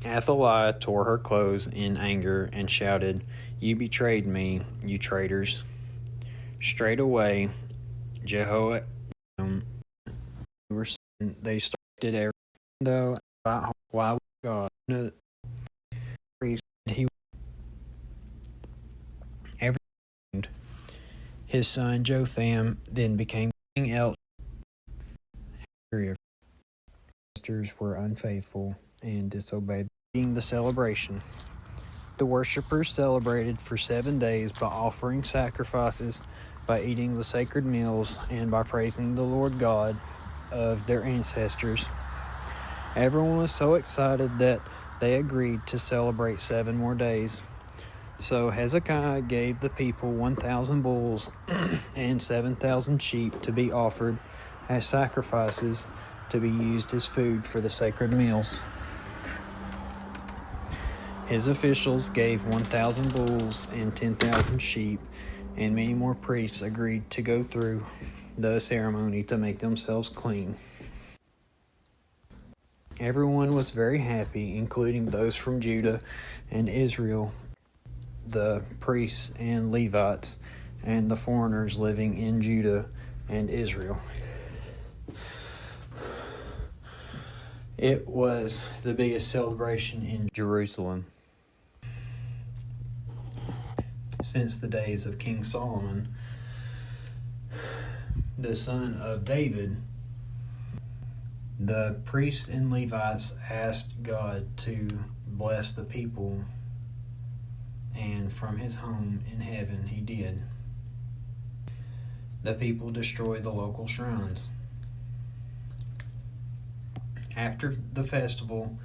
Athaliah tore her clothes in anger and shouted, "You betrayed me, you traitors." Straightway, Jehoiakim, they started everything, though, why would God, the priest, he ever. His son Jotham then became king. Sisters were unfaithful and disobeyed the celebration. The worshippers celebrated for 7 days by offering sacrifices, by eating the sacred meals, and by praising the Lord God of their ancestors. Everyone was so excited that they agreed to celebrate 7 more days. So Hezekiah gave the people 1,000 bulls and 7,000 sheep to be offered as sacrifices to be used as food for the sacred meals. His officials gave 1,000 bulls and 10,000 sheep, and many more priests agreed to go through the ceremony to make themselves clean. Everyone was very happy, including those from Judah and Israel, the priests and Levites, and the foreigners living in Judah and Israel. It was the biggest celebration in Jerusalem since the days of King Solomon, the son of David. The priests and Levites asked God to bless the people, and from his home in heaven he did. The people destroyed the local shrines. After the festival,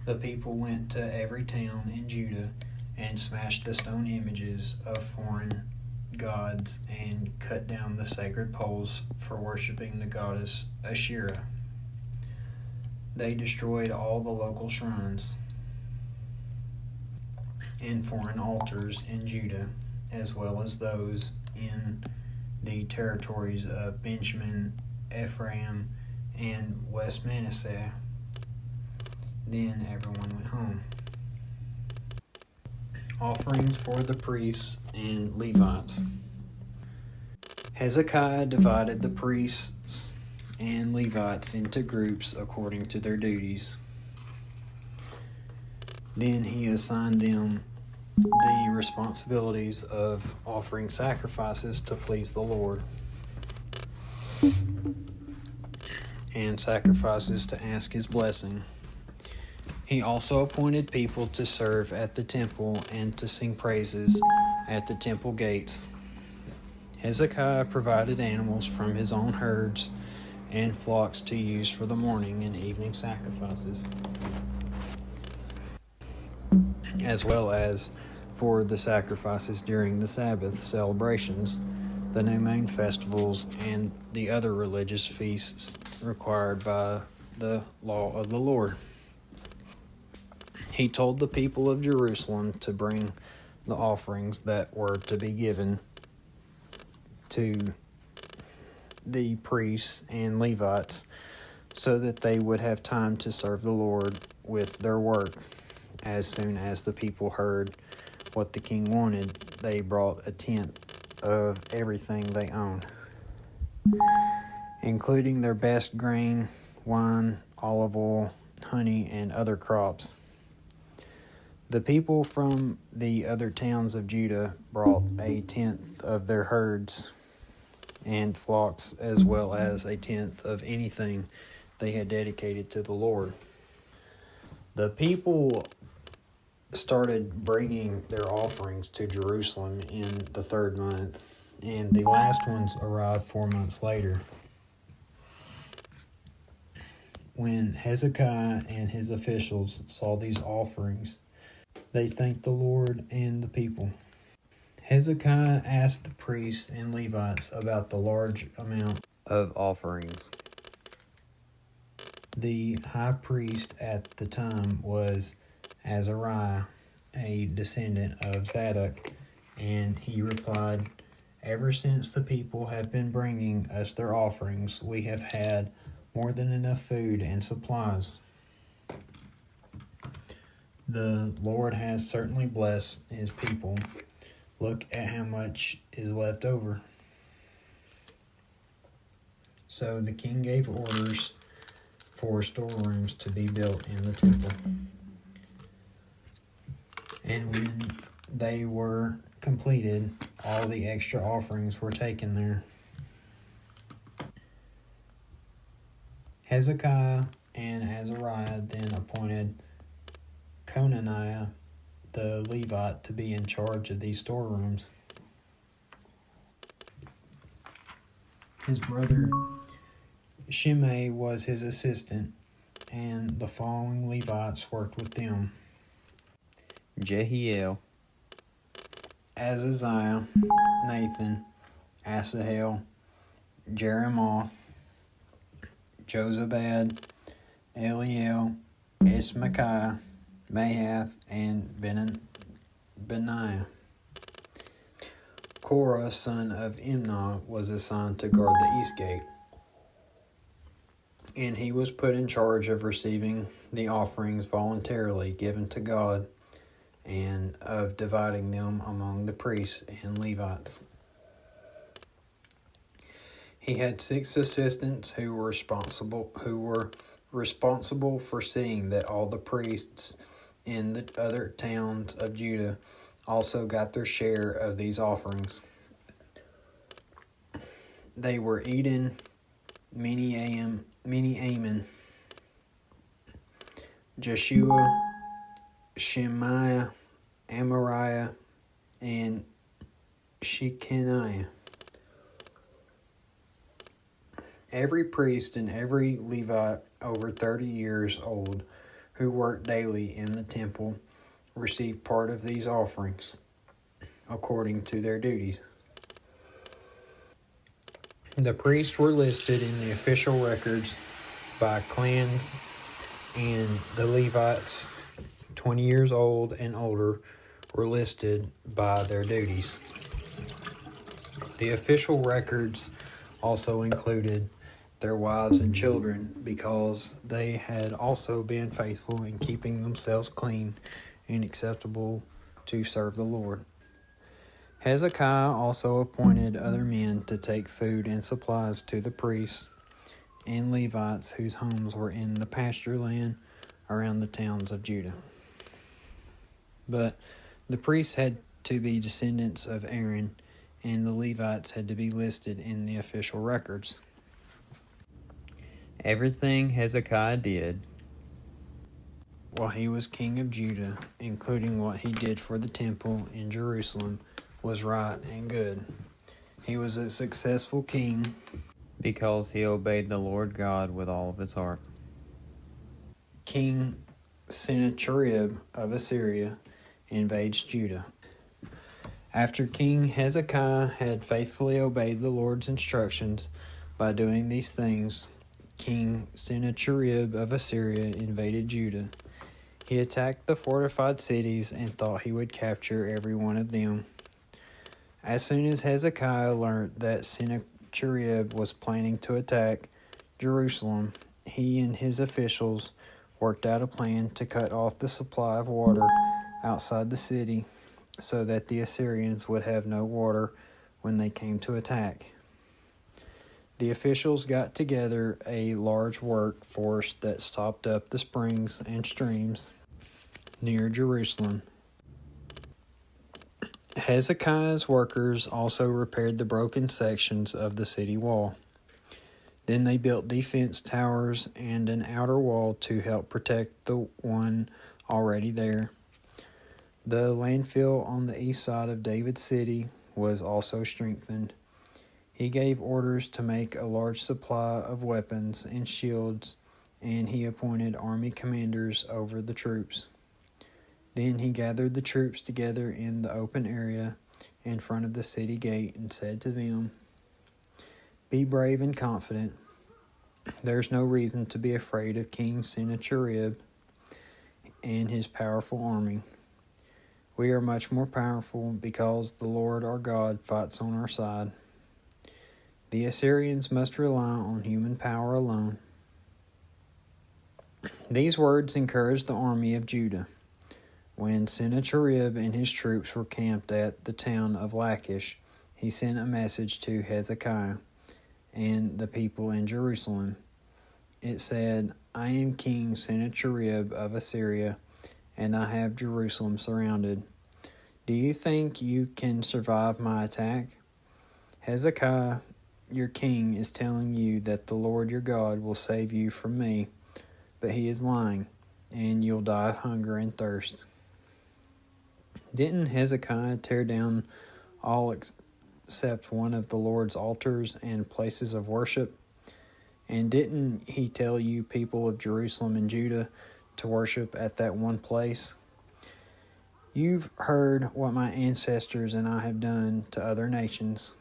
the people went to every town in Judah and smashed the stone images of foreign gods and cut down the sacred poles for worshiping the goddess Asherah. They destroyed all the local shrines and foreign altars in Judah, as well as those in the territories of Benjamin, Ephraim, and West Manasseh. Then everyone went home. Offerings for the priests and Levites. Hezekiah divided the priests and Levites into groups according to their duties. Then he assigned them the responsibilities of offering sacrifices to please the Lord, and sacrifices to ask his blessing. He also appointed people to serve at the temple and to sing praises at the temple gates. Hezekiah provided animals from his own herds and flocks to use for the morning and evening sacrifices, as well as for the sacrifices during the Sabbath celebrations, the new moon festivals, and the other religious feasts required by the law of the Lord. He told the people of Jerusalem to bring the offerings that were to be given to the priests and Levites so that they would have time to serve the Lord with their work. As soon as the people heard what the king wanted, they brought a tenth of everything they owned, including their best grain, wine, olive oil, honey, and other crops. The people from the other towns of Judah brought a tenth of their herds and flocks, as well as a tenth of anything they had dedicated to the Lord. The people started bringing their offerings to Jerusalem in the 3rd month, and the last ones arrived 4 months later. When Hezekiah and his officials saw these offerings, they thanked the Lord and the people. Hezekiah asked the priests and Levites about the large amount of offerings. The high priest at the time was Azariah, a descendant of Zadok, and he replied, "Ever since the people have been bringing us their offerings, we have had more than enough food and supplies." The Lord has certainly blessed his people. Look at how much is left over. So the king gave orders for storerooms to be built in the temple. And when they were completed, all the extra offerings were taken there. Hezekiah and Azariah then appointed Conaniah the Levite to be in charge of these storerooms. His brother Shimei was his assistant, and the following Levites worked with them: Jehiel, Azaziah, Nathan, Asahel, Jeremoth, Jozabad, Eliel, Ismachiah, Mahath, and Benaiah. Korah, son of Imnah, was assigned to guard the east gate, and he was put in charge of receiving the offerings voluntarily given to God and of dividing them among the priests and Levites. He had 6 assistants who were responsible for seeing that all the priests in the other towns of Judah also got their share of these offerings. They were Eden, Mini-Aman, Jeshua, Shemaiah, Amariah, and Shechaniah. Every priest and every Levite over 30 years old who worked daily in the temple received part of these offerings according to their duties. The priests were listed in the official records by clans, and the Levites 20 years old and older were listed by their duties. The official records also included their wives and children, because they had also been faithful in keeping themselves clean and acceptable to serve the Lord. Hezekiah also appointed other men to take food and supplies to the priests and Levites whose homes were in the pasture land around the towns of Judah. But the priests had to be descendants of Aaron, and the Levites had to be listed in the official records. Everything Hezekiah did while he was king of Judah, including what he did for the temple in Jerusalem, was right and good. He was a successful king because he obeyed the Lord God with all of his heart. King Sennacherib of Assyria invades Judah. After King Hezekiah had faithfully obeyed the Lord's instructions by doing these things, King Sennacherib of Assyria invaded Judah. He attacked the fortified cities and thought he would capture every one of them. As soon as Hezekiah learned that Sennacherib was planning to attack Jerusalem, he and his officials worked out a plan to cut off the supply of water outside the city so that the Assyrians would have no water when they came to attack. The officials got together a large workforce that stopped up the springs and streams near Jerusalem. Hezekiah's workers also repaired the broken sections of the city wall. Then they built defense towers and an outer wall to help protect the one already there. The landfill on the east side of David's city was also strengthened. He gave orders to make a large supply of weapons and shields, and he appointed army commanders over the troops. Then he gathered the troops together in the open area in front of the city gate and said to them, "Be brave and confident. There's no reason to be afraid of King Sennacherib and his powerful army. We are much more powerful because the Lord our God fights on our side. The Assyrians must rely on human power alone." These words encouraged the army of Judah. When Sennacherib and his troops were camped at the town of Lachish, he sent a message to Hezekiah and the people in Jerusalem. It said, I am King Sennacherib of Assyria, and I have Jerusalem surrounded. Do you think you can survive my attack? Hezekiah, your king, is telling you that the Lord your God will save you from me, but he is lying, and you'll die of hunger and thirst. Didn't Hezekiah tear down all except one of the Lord's altars and places of worship? And didn't he tell you, people of Jerusalem and Judah, to worship at that one place? You've heard what my ancestors and I have done to other nations.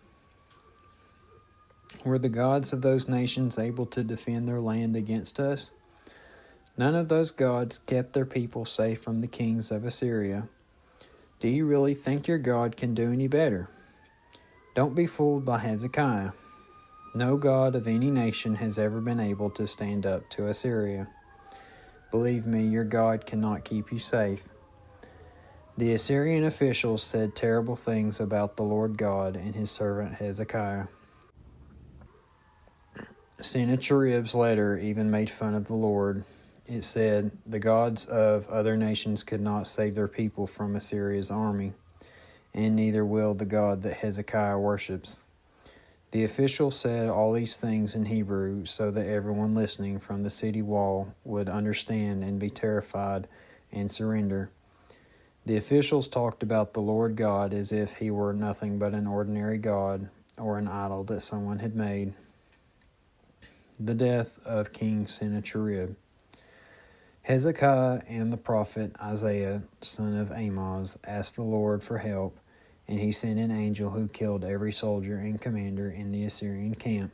Were the gods of those nations able to defend their land against us? None of those gods kept their people safe from the kings of Assyria. Do you really think your God can do any better? Don't be fooled by Hezekiah. No god of any nation has ever been able to stand up to Assyria. Believe me, your God cannot keep you safe. The Assyrian officials said terrible things about the Lord God and his servant Hezekiah. Sennacherib's letter even made fun of the Lord. It said, the gods of other nations could not save their people from Assyria's army, and neither will the God that Hezekiah worships. The official said all these things in Hebrew so that everyone listening from the city wall would understand and be terrified and surrender. The officials talked about the Lord God as if he were nothing but an ordinary god or an idol that someone had made. The death of King Sennacherib. Hezekiah and the prophet Isaiah, son of Amoz, asked the Lord for help, and he sent an angel who killed every soldier and commander in the Assyrian camp.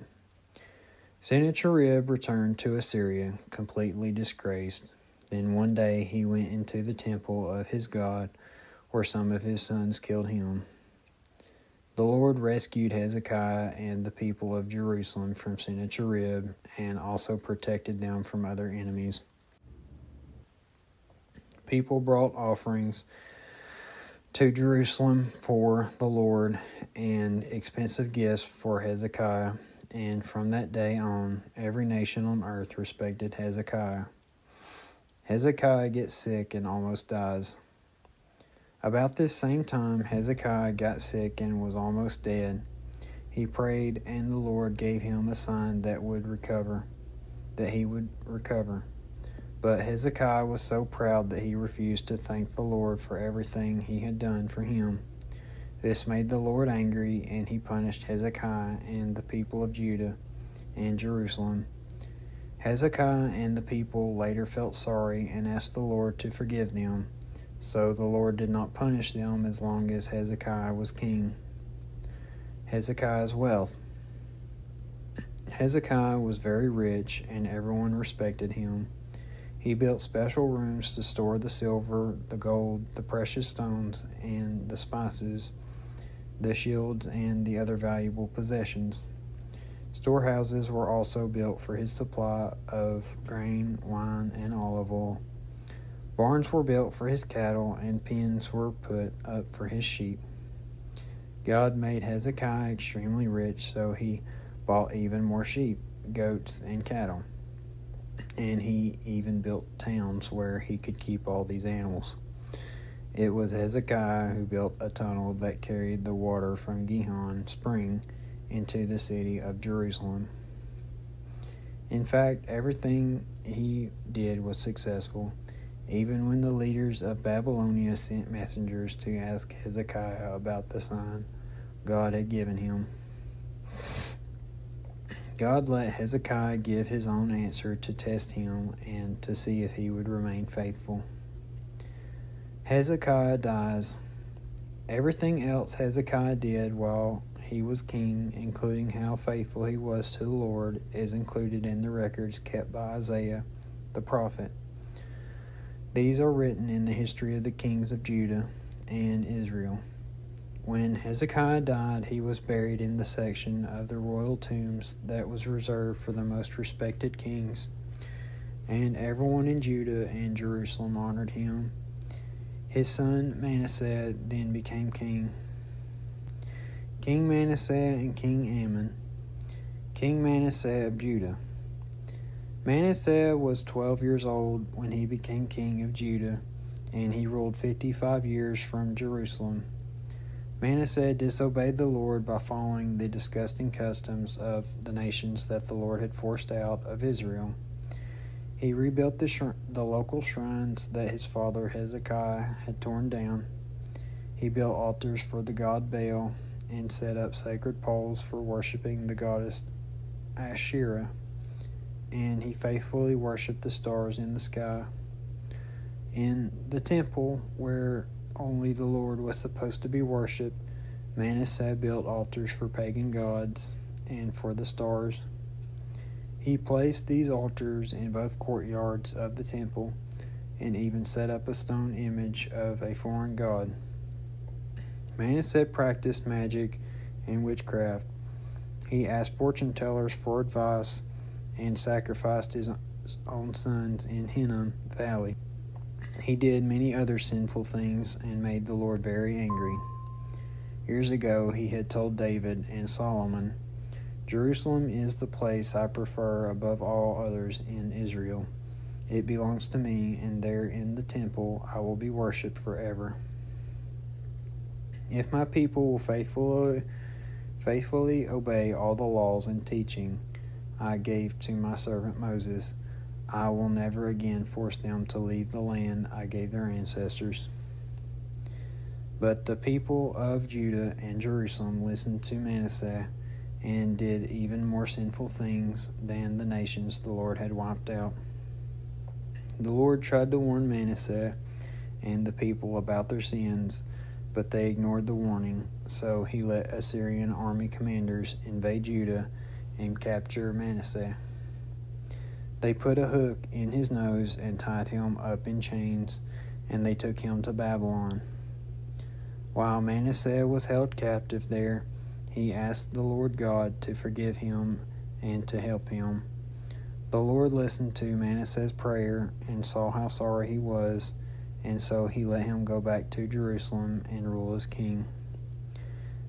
Sennacherib returned to Assyria, completely disgraced. Then one day he went into the temple of his God, where some of his sons killed him. The Lord rescued Hezekiah and the people of Jerusalem from Sennacherib, and also protected them from other enemies. People brought offerings to Jerusalem for the Lord and expensive gifts for Hezekiah, and from that day on, every nation on earth respected Hezekiah. Hezekiah gets sick and almost dies. About this same time, Hezekiah got sick and was almost dead. He prayed, and the Lord gave him a sign that he would recover. But Hezekiah was so proud that he refused to thank the Lord for everything he had done for him. This made the Lord angry, and he punished Hezekiah and the people of Judah and Jerusalem. Hezekiah and the people later felt sorry and asked the Lord to forgive them. So the Lord did not punish them as long as Hezekiah was king. Hezekiah's wealth. Hezekiah was very rich, and everyone respected him. He built special rooms to store the silver, the gold, the precious stones, and the spices, the shields, and the other valuable possessions. Storehouses were also built for his supply of grain, wine, and olive oil. Barns were built for his cattle, and pens were put up for his sheep. God made Hezekiah extremely rich, so he bought even more sheep, goats, and cattle. And he even built towns where he could keep all these animals. It was Hezekiah who built a tunnel that carried the water from Gihon Spring into the city of Jerusalem. In fact, everything he did was successful, even when the leaders of Babylonia sent messengers to ask Hezekiah about the sign God had given him. God let Hezekiah give his own answer to test him and to see if he would remain faithful. Hezekiah dies. Everything else Hezekiah did while he was king, including how faithful he was to the Lord, is included in the records kept by Isaiah the prophet. These are written in the history of the kings of Judah and Israel. When Hezekiah died, he was buried in the section of the royal tombs that was reserved for the most respected kings, and everyone in Judah and Jerusalem honored him. His son Manasseh then became king. King Manasseh and King Amon. King Manasseh of Judah. Manasseh was 12 years old when he became king of Judah, and he ruled 55 years from Jerusalem. Manasseh disobeyed the Lord by following the disgusting customs of the nations that the Lord had forced out of Israel. He rebuilt the local shrines that his father Hezekiah had torn down. He built altars for the god Baal and set up sacred poles for worshiping the goddess Asherah, and he faithfully worshipped the stars in the sky. In the temple, where only the Lord was supposed to be worshipped, Manasseh built altars for pagan gods and for the stars. He placed these altars in both courtyards of the temple and even set up a stone image of a foreign god. Manasseh practiced magic and witchcraft. He asked fortune tellers for advice and sacrificed his own sons in Hinnom Valley. He did many other sinful things and made the Lord very angry. Years ago, he had told David and Solomon, "Jerusalem is the place I prefer above all others in Israel. It belongs to me, and there in the temple I will be worshipped forever. If my people will faithfully obey all the laws and teaching I gave to my servant Moses, I will never again force them to leave the land I gave their ancestors." But the people of Judah and Jerusalem listened to Manasseh and did even more sinful things than the nations the Lord had wiped out. The Lord tried to warn Manasseh and the people about their sins, but they ignored the warning, so he let Assyrian army commanders invade Judah and capture Manasseh. They put a hook in his nose and tied him up in chains, and they took him to Babylon. While Manasseh was held captive there, he asked the Lord God to forgive him and to help him. The Lord listened to Manasseh's prayer and saw how sorry he was, and so he let him go back to Jerusalem and rule as king.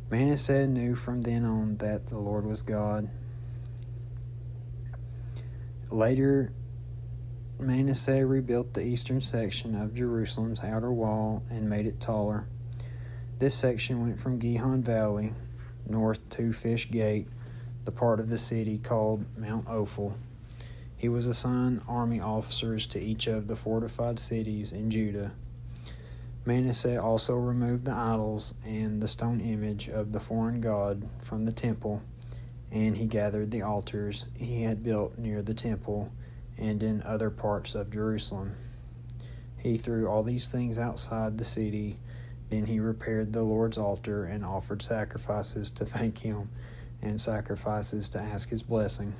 Manasseh knew from then on that the Lord was God. Later, Manasseh rebuilt the eastern section of Jerusalem's outer wall and made it taller. This section went from Gihon Valley north to Fish Gate, the part of the city called Mount Ophel. He was assigned army officers to each of the fortified cities in Judah. Manasseh also removed the idols and the stone image of the foreign god from the temple, and he gathered the altars he had built near the temple and in other parts of Jerusalem. He threw all these things outside the city. Then he repaired the Lord's altar and offered sacrifices to thank him and sacrifices to ask his blessing.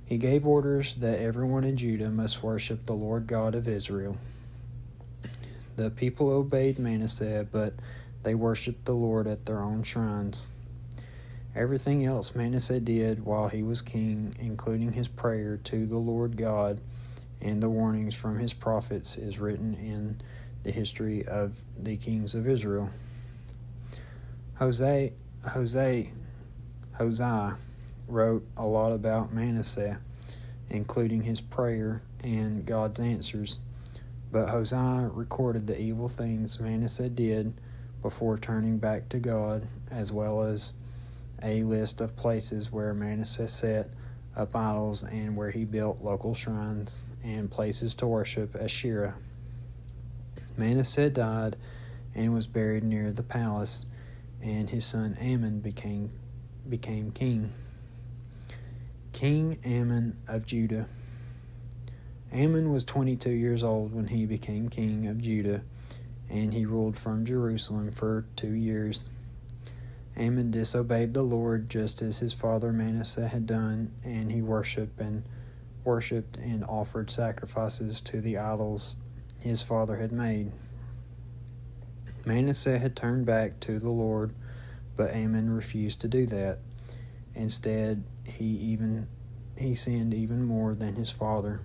He gave orders that everyone in Judah must worship the Lord God of Israel. The people obeyed Manasseh, but they worshipped the Lord at their own shrines. Everything else Manasseh did while he was king, including his prayer to the Lord God and the warnings from his prophets, is written in the history of the kings of Israel. Hosea wrote a lot about Manasseh, including his prayer and God's answers, but Hosea recorded the evil things Manasseh did before turning back to God, as well as a list of places where Manasseh set up idols and where he built local shrines and places to worship Asherah. Manasseh died and was buried near the palace, and his son Amon became king. King Amon of Judah. Amon was 22 years old when he became king of Judah, and he ruled from Jerusalem for 2 years. Amon disobeyed the Lord just as his father Manasseh had done, and he worshipped and offered sacrifices to the idols his father had made. Manasseh had turned back to the Lord, but Amon refused to do that. Instead, he sinned even more than his father.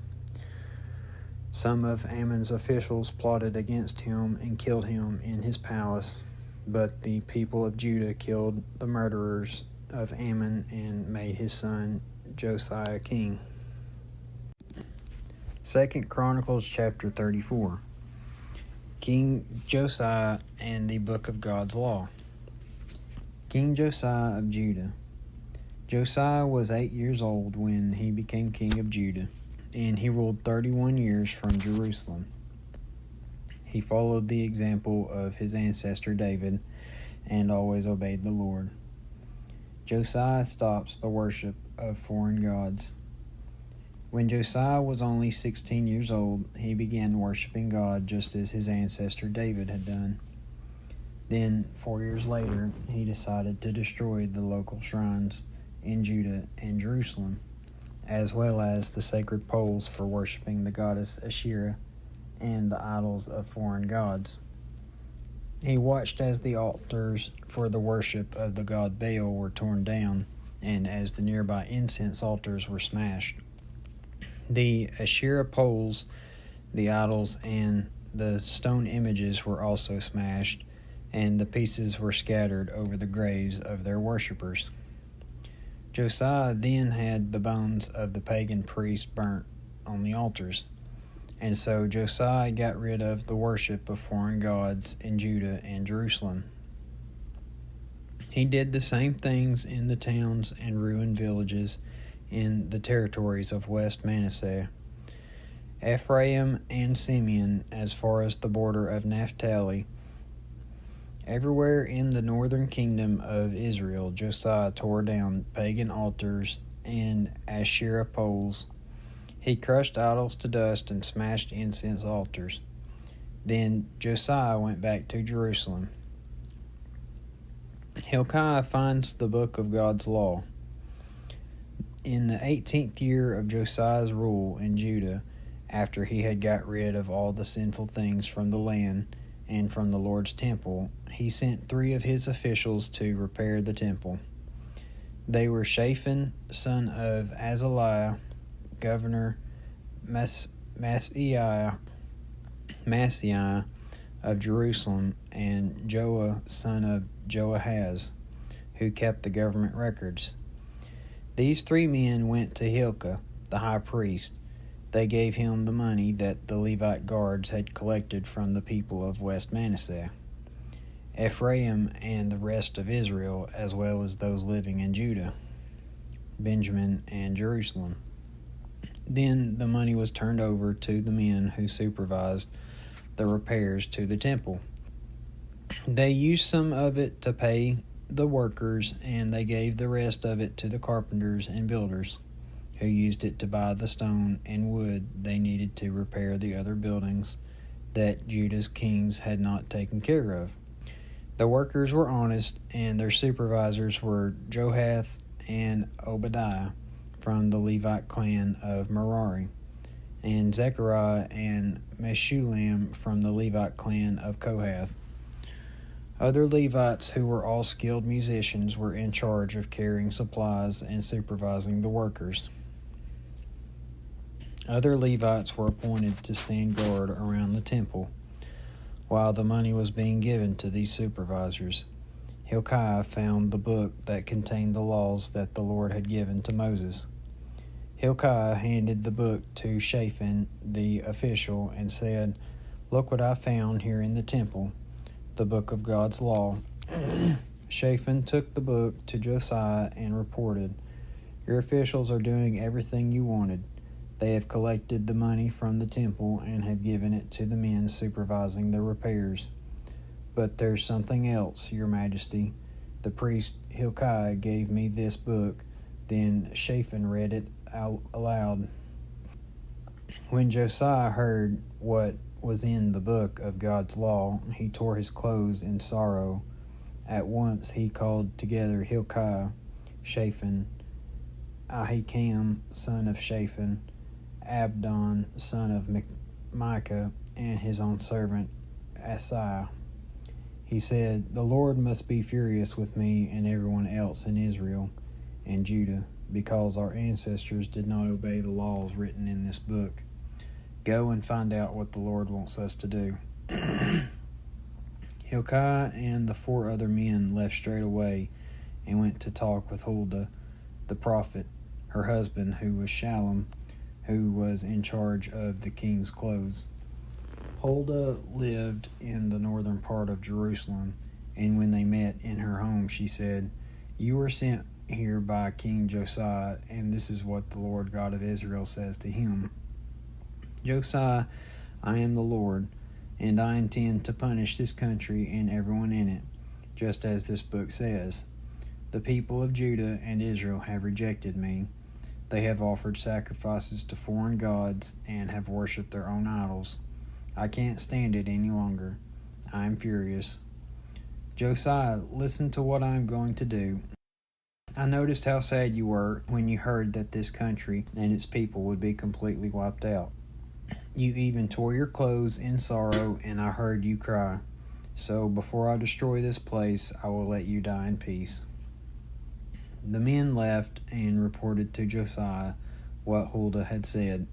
Some of Ammon's officials plotted against him and killed him in his palace, but the people of Judah killed the murderers of Ammon and made his son Josiah king. 2 Chronicles chapter 34. King Josiah and the Book of God's Law. King Josiah of Judah. Josiah was 8 years old when he became king of Judah, and he ruled 31 years from Jerusalem. He followed the example of his ancestor David and always obeyed the Lord. Josiah stops the worship of foreign gods. When Josiah was only 16 years old, he began worshiping God just as his ancestor David had done. Then, 4 years later, he decided to destroy the local shrines in Judah and Jerusalem, as well as the sacred poles for worshiping the goddess Asherah and the idols of foreign gods. He watched as the altars for the worship of the god Baal were torn down, and as the nearby incense altars were smashed. The Asherah poles, the idols, and the stone images were also smashed, and the pieces were scattered over the graves of their worshippers. Josiah then had the bones of the pagan priests burnt on the altars, and so Josiah got rid of the worship of foreign gods in Judah and Jerusalem. He did the same things in the towns and ruined villages in the territories of West Manasseh, Ephraim, and Simeon, as far as the border of Naphtali. Everywhere in the northern kingdom of Israel, Josiah tore down pagan altars and Asherah poles. He crushed idols to dust and smashed incense altars. Then Josiah went back to Jerusalem. Hilkiah finds the book of God's law. In the 18th year of Josiah's rule in Judah, after he had got rid of all the sinful things from the land and from the Lord's temple, he sent 3 of his officials to repair the temple. They were Shaphan, son of Azaliah, governor Maaseiah of Jerusalem, and Joah, son of Joahaz, who kept the government records. These 3 men went to Hilkiah, the high priest. They gave him the money that the Levite guards had collected from the people of West Manasseh, Ephraim, and the rest of Israel, as well as those living in Judah, Benjamin, and Jerusalem. Then the money was turned over to the men who supervised the repairs to the temple. They used some of it to pay the workers, and they gave the rest of it to the carpenters and builders, who used it to buy the stone and wood they needed to repair the other buildings that Judah's kings had not taken care of. The workers were honest, and their supervisors were Johath and Obadiah from the Levite clan of Merari, and Zechariah and Meshullam from the Levite clan of Kohath. Other Levites who were all skilled musicians were in charge of carrying supplies and supervising the workers. Other Levites were appointed to stand guard around the temple while the money was being given to these supervisors. Hilkiah found the book that contained the laws that the Lord had given to Moses. Hilkiah handed the book to Shaphan, the official, and said, "Look what I found here in the temple, the book of God's law." Shaphan took the book to Josiah and reported, "Your officials are doing everything you wanted. They have collected the money from the temple and have given it to the men supervising the repairs. But there's something else, Your Majesty. The priest Hilkiah gave me this book." Then Shaphan read it out aloud. When Josiah heard what was in the book of God's law, he tore his clothes in sorrow. At once he called together Hilkiah, Shaphan, Ahikam, son of Shaphan, Abdon, son of Micah, and his own servant Asaiah. He said, "The Lord must be furious with me and everyone else in Israel and Judah, because our ancestors did not obey the laws written in this book. Go and find out what the Lord wants us to do." Hilkiah and the 4 other men left straight away and went to talk with Huldah the prophet, her husband, who was Shallum, who was in charge of the king's clothes. Huldah lived in the northern part of Jerusalem, and when they met in her home, she said, "You were sent here by King Josiah, and this is what the Lord God of Israel says to him. Josiah, I am the Lord, and I intend to punish this country and everyone in it, just as this book says. The people of Judah and Israel have rejected me. They have offered sacrifices to foreign gods and have worshipped their own idols. I can't stand it any longer. I am furious. Josiah, listen to what I am going to do. I noticed how sad you were when you heard that this country and its people would be completely wiped out. You even tore your clothes in sorrow, and I heard you cry. So before I destroy this place, I will let you die in peace." The men left and reported to Josiah what Huldah had said.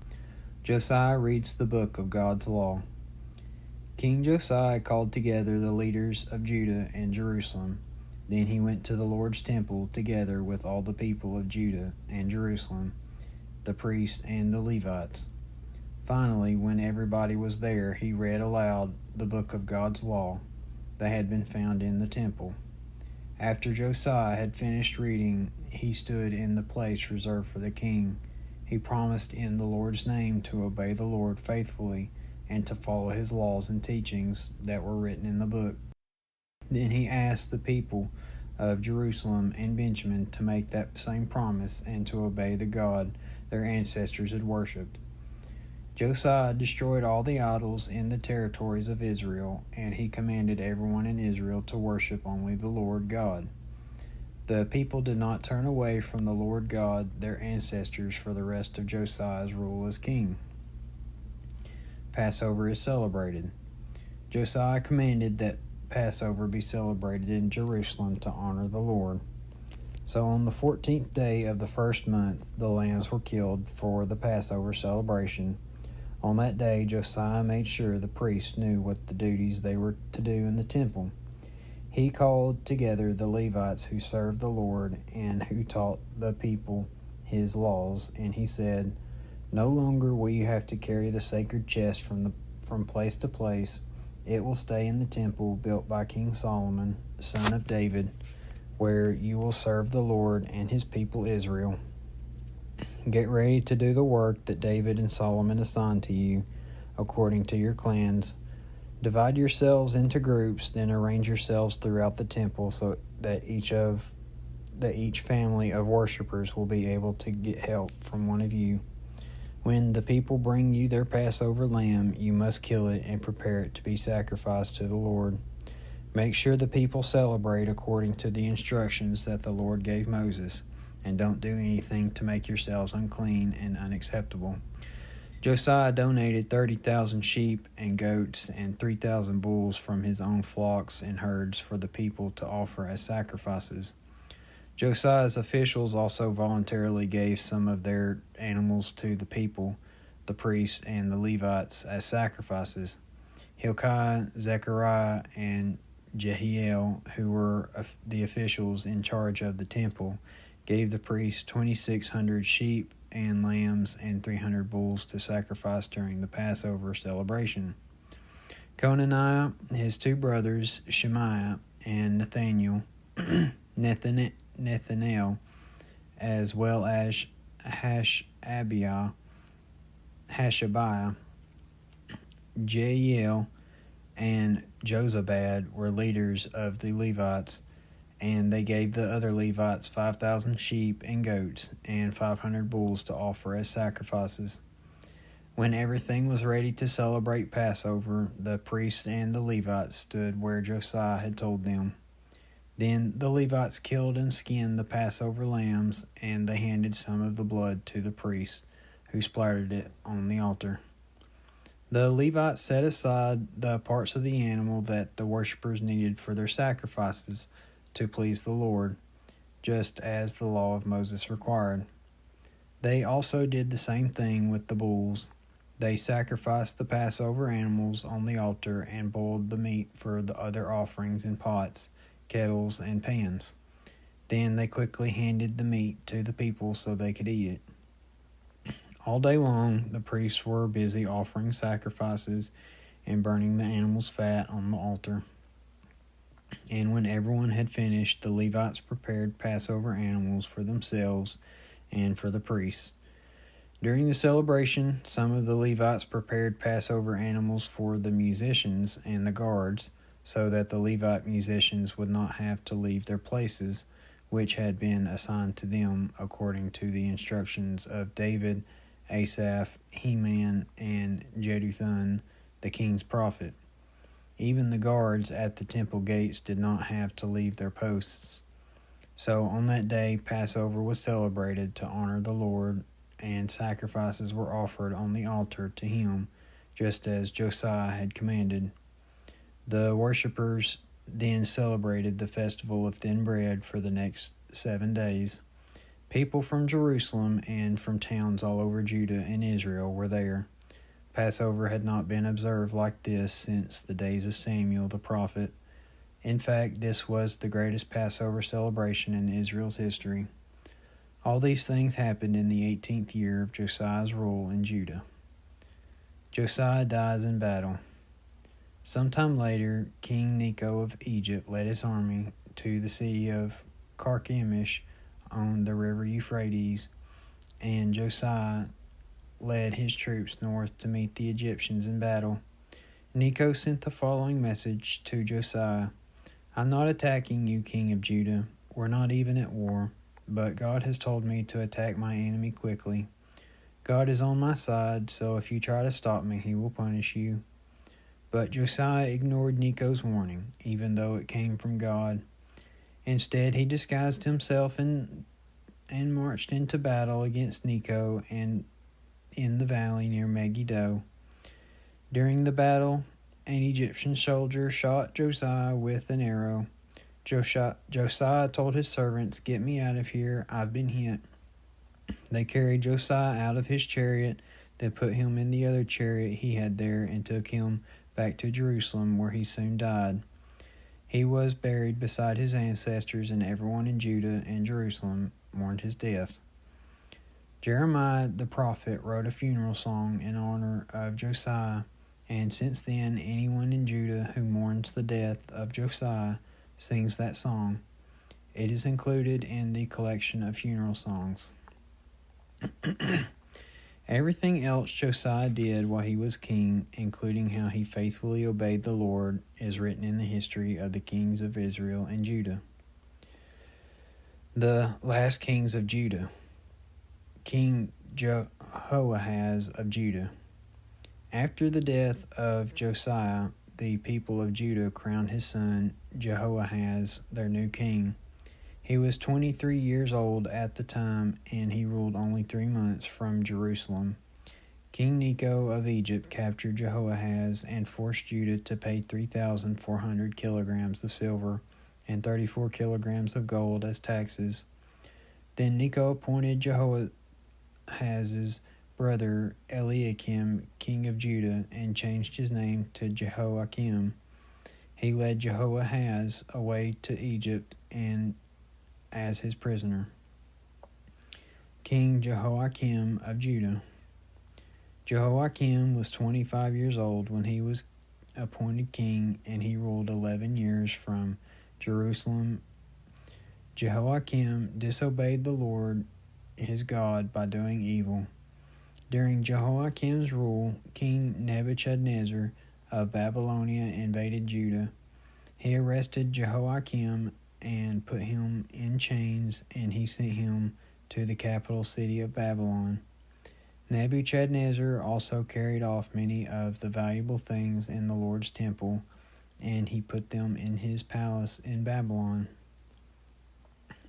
Josiah reads the book of God's law. King Josiah called together the leaders of Judah and Jerusalem. Then he went to the Lord's temple together with all the people of Judah and Jerusalem, the priests and the Levites. Finally, when everybody was there, he read aloud the book of God's law that had been found in the temple. After Josiah had finished reading, he stood in the place reserved for the king. He promised in the Lord's name to obey the Lord faithfully and to follow his laws and teachings that were written in the book. Then he asked the people of Jerusalem and Benjamin to make that same promise and to obey the God their ancestors had worshipped. Josiah destroyed all the idols in the territories of Israel, and he commanded everyone in Israel to worship only the Lord God. The people did not turn away from the Lord God, their ancestors, for the rest of Josiah's rule as king. Passover is celebrated. Josiah commanded that Passover be celebrated in Jerusalem to honor the Lord. So on the 14th day of the first month, the lambs were killed for the Passover celebration. On that day, Josiah made sure the priests knew what the duties they were to do in the temple. He called together the Levites who served the Lord and who taught the people his laws, and he said, "No longer will you have to carry the sacred chest from place to place. It will stay in the temple built by King Solomon, son of David, where you will serve the Lord and his people Israel. Get ready to do the work that David and Solomon assigned to you, according to your clans. Divide yourselves into groups, then arrange yourselves throughout the temple so that each family of worshipers will be able to get help from one of you. When the people bring you their Passover lamb, you must kill it and prepare it to be sacrificed to the Lord. Make sure the people celebrate according to the instructions that the Lord gave Moses, and don't do anything to make yourselves unclean and unacceptable." Josiah donated 30,000 sheep and goats and 3,000 bulls from his own flocks and herds for the people to offer as sacrifices. Josiah's officials also voluntarily gave some of their animals to the people, the priests, and the Levites as sacrifices. Hilkiah, Zechariah, and Jehiel, who were the officials in charge of the temple, gave the priests 2,600 sheep and lambs and 300 bulls to sacrifice during the Passover celebration. Conaniah, his 2 brothers, Shemaiah and Nathaniel, Nathanael, as well as Hashabiah, Jeiel, and Jozabad were leaders of the Levites, and they gave the other Levites 5,000 sheep and goats and 500 bulls to offer as sacrifices. When everything was ready to celebrate Passover, the priests and the Levites stood where Josiah had told them. Then the Levites killed and skinned the Passover lambs, and they handed some of the blood to the priests, who splattered it on the altar. The Levites set aside the parts of the animal that the worshippers needed for their sacrifices to please the Lord, just as the law of Moses required. They also did the same thing with the bulls. They sacrificed the Passover animals on the altar and boiled the meat for the other offerings in pots, kettles, and pans. Then they quickly handed the meat to the people so they could eat it. All day long, the priests were busy offering sacrifices and burning the animal's fat on the altar. And when everyone had finished, the Levites prepared Passover animals for themselves and for the priests. During the celebration, some of the Levites prepared Passover animals for the musicians and the guards, so that the Levite musicians would not have to leave their places, which had been assigned to them according to the instructions of David, Asaph, Heman, and Jeduthun, the king's prophet. Even the guards at the temple gates did not have to leave their posts. So on that day, Passover was celebrated to honor the Lord, and sacrifices were offered on the altar to him, just as Josiah had commanded. The worshippers then celebrated the festival of thin bread for the next 7 days. People from Jerusalem and from towns all over Judah and Israel were there. Passover had not been observed like this since the days of Samuel the prophet. In fact, this was the greatest Passover celebration in Israel's history. All these things happened in the 18th year of Josiah's rule in Judah. Josiah dies in battle. Sometime later, King Necho of Egypt led his army to the city of Carchemish on the river Euphrates, and Josiah led his troops north to meet the Egyptians in battle. Necho sent the following message to Josiah: "I'm not attacking you, king of Judah. We're not even at war, but God has told me to attack my enemy quickly. God is on my side, so if you try to stop me, he will punish you." But Josiah ignored Necho's warning, even though it came from God. Instead, he disguised himself and marched into battle against Necho and in the valley near Megiddo. During the battle, an Egyptian soldier shot Josiah with an arrow. Josiah told his servants, "Get me out of here, I've been hit." They carried Josiah out of his chariot, then put him in the other chariot he had there and took him back to Jerusalem, where he soon died. He was buried beside his ancestors, and everyone in Judah and Jerusalem mourned his death. Jeremiah the prophet wrote a funeral song in honor of Josiah, and since then anyone in Judah who mourns the death of Josiah sings that song. It is included in the collection of funeral songs. Everything else Josiah did while he was king, including how he faithfully obeyed the Lord, is written in the history of the kings of Israel and Judah. The last kings of Judah. King Jehoahaz of Judah. After the death of Josiah, the people of Judah crowned his son Jehoahaz their new king. He was 23 years old at the time, and he ruled only 3 months from Jerusalem. King Necho of Egypt captured Jehoahaz and forced Judah to pay 3,400 kilograms of silver and 34 kilograms of gold as taxes. Then Necho appointed Jehoahaz's brother Eliakim king of Judah and changed his name to Jehoiakim. He led Jehoahaz away to Egypt and as his prisoner. King Jehoiakim of Judah. Jehoiakim was 25 years old when he was appointed king, and he ruled 11 years from Jerusalem. Jehoiakim disobeyed the Lord his God by doing evil. During Jehoiakim's rule, King Nebuchadnezzar of Babylonia invaded Judah. He arrested Jehoiakim and put him in chains, and he sent him to the capital city of Babylon. Nebuchadnezzar also carried off many of the valuable things in the Lord's temple, and he put them in his palace in Babylon.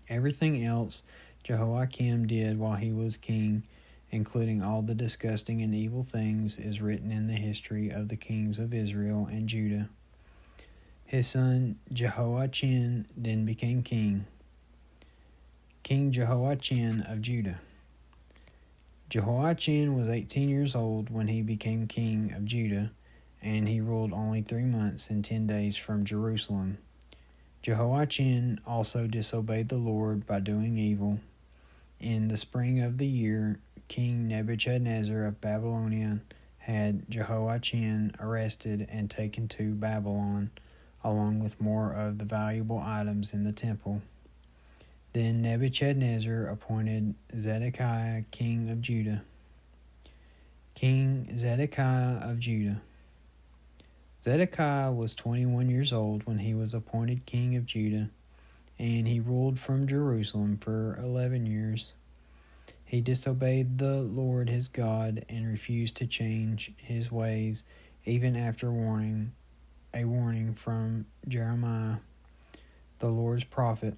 Everything else Jehoiakim did while he was king, including all the disgusting and evil things, is written in the history of the kings of Israel and Judah. His son Jehoiachin then became king. King Jehoiachin of Judah. Jehoiachin was 18 years old when he became king of Judah, and he ruled only 3 months and 10 days from Jerusalem. Jehoiachin also disobeyed the Lord by doing evil. In the spring of the year, King Nebuchadnezzar of Babylon had Jehoiachin arrested and taken to Babylon, along with more of the valuable items in the temple. Then Nebuchadnezzar appointed Zedekiah king of Judah. King Zedekiah of Judah. Zedekiah was 21 years old when he was appointed king of Judah, and he ruled from Jerusalem for 11 years. He disobeyed the Lord his God and refused to change his ways, even after a warning from Jeremiah, the Lord's prophet.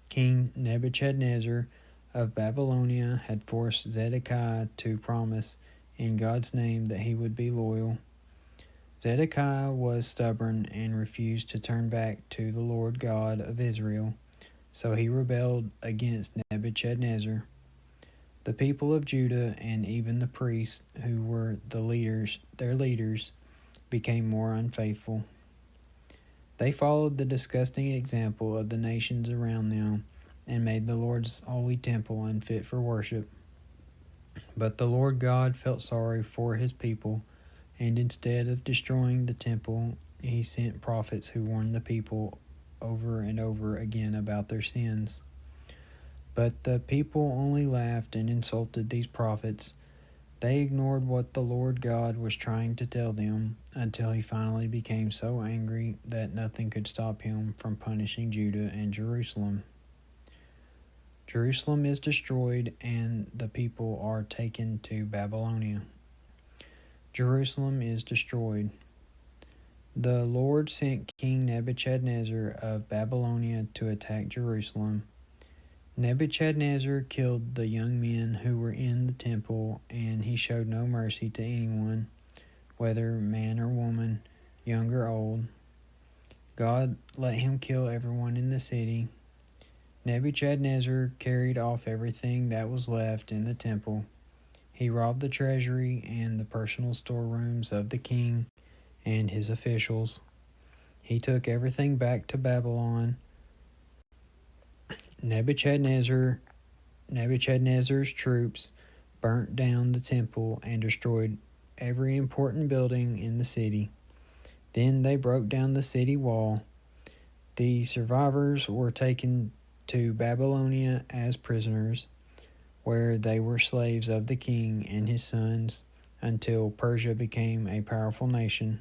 King Nebuchadnezzar of Babylonia had forced Zedekiah to promise in God's name that he would be loyal. Zedekiah was stubborn and refused to turn back to the Lord God of Israel, so he rebelled against Nebuchadnezzar. The people of Judah and even the priests, who were their leaders, became more unfaithful. They followed the disgusting example of the nations around them and made the Lord's holy temple unfit for worship. But the Lord God felt sorry for his people, and instead of destroying the temple, he sent prophets who warned the people over and over again about their sins. But the people only laughed and insulted these prophets. They ignored what the Lord God was trying to tell them until he finally became so angry that nothing could stop him from punishing Judah and Jerusalem. Jerusalem is destroyed and the people are taken to Babylonia. Jerusalem is destroyed. The Lord sent King Nebuchadnezzar of Babylonia to attack Jerusalem. Nebuchadnezzar killed the young men who were in the temple, and he showed no mercy to anyone, whether man or woman, young or old. God let him kill everyone in the city. Nebuchadnezzar carried off everything that was left in the temple. He robbed the treasury and the personal storerooms of the king and his officials. He took everything back to Babylon. Nebuchadnezzar's troops burnt down the temple and destroyed every important building in the city. Then they broke down the city wall. The survivors were taken to Babylonia as prisoners, where they were slaves of the king and his sons until Persia became a powerful nation.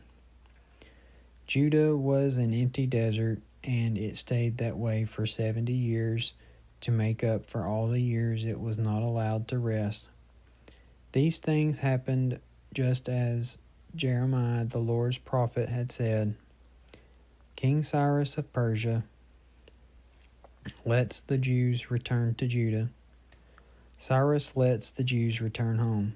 Judah was an empty desert, and it stayed that way for 70 years to make up for all the years it was not allowed to rest. These things happened just as Jeremiah, the Lord's prophet, had said. King Cyrus of Persia lets the Jews return to Judah. Cyrus lets the Jews return home.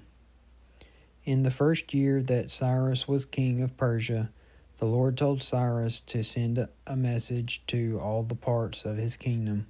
In the first year that Cyrus was king of Persia, the Lord told Cyrus to send a message to all the parts of his kingdom,